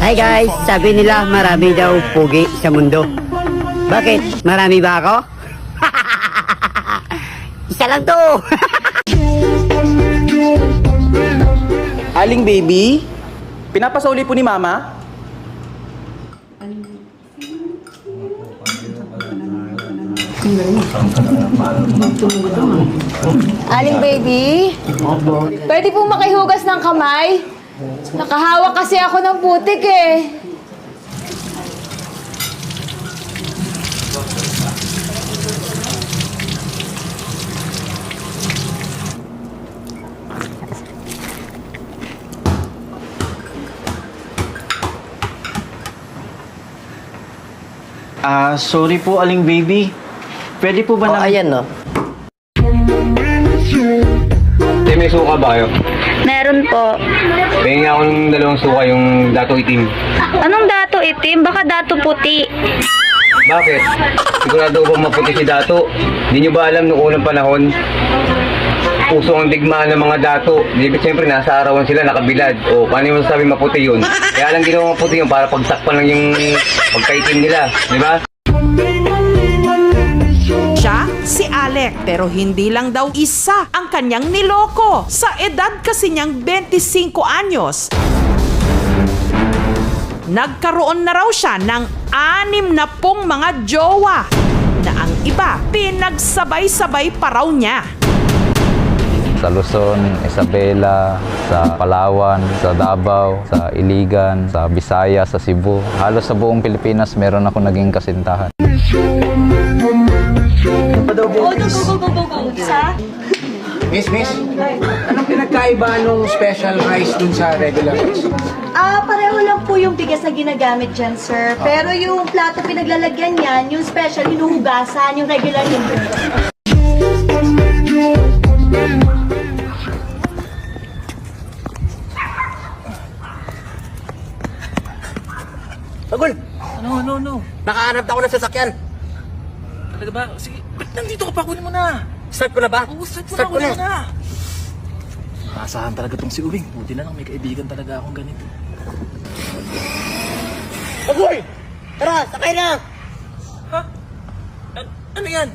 Hi guys, sabi nila marami daw pugi sa mundo. Bakit? Marami ba ako? Isa lang to. Aling baby, pinapasuli po ni mama? Aling baby, pwede pong makihugas ng kamay? Nakahawak kasi ako ng putik eh. Sorry po, Aling baby. Pwede po ba na... Ayan no. May suka ba kayo? Meron po. Bigyan ako ng 2 suka yung dato itim. Anong dato itim? Baka dato puti. Bakit? Sigurado ko ba maputi si dato? Hindi nyo ba alam noong unang panahon? Puso ang digmaan ng mga dato. Di siyempre nasa arawan sila nakabilad. O paano mo sabi maputi yun? Kaya lang ginawa maputi yun para pagsakpan lang yung pagkaitim nila. Di ba? Siya, si Alec, pero hindi lang daw isa ang kanyang niloko. Sa edad kasi niyang 25 anyos, nagkaroon na raw siya ng 60 mga jowa na ang iba pinagsabay-sabay pa raw niya. Sa Luzon, Isabela, sa Palawan, sa Davao, sa Iligan, sa Visayas, sa Cebu. Halos sa buong Pilipinas meron ako naging kasintahan. Miss, anong pinagkaiba nung special rice dun sa regular rice? Pareho lang po yung bigas na ginagamit dyan, sir. Pero yung plato pinaglalagyan yan, yung special, hinuhugasan, yung regular hindi. Agol! No. Nakahanap ako ng sasakyan. Talaga ba? Sige, ba't nandito ka pa? Kunin mo na. Start ko na ba? Oo, start mo na. Maasahan talaga tong si Uwing. Buti na lang may kaibigan talaga akong ganito. Agol! Tara, sakay na! Ha? Ano yan?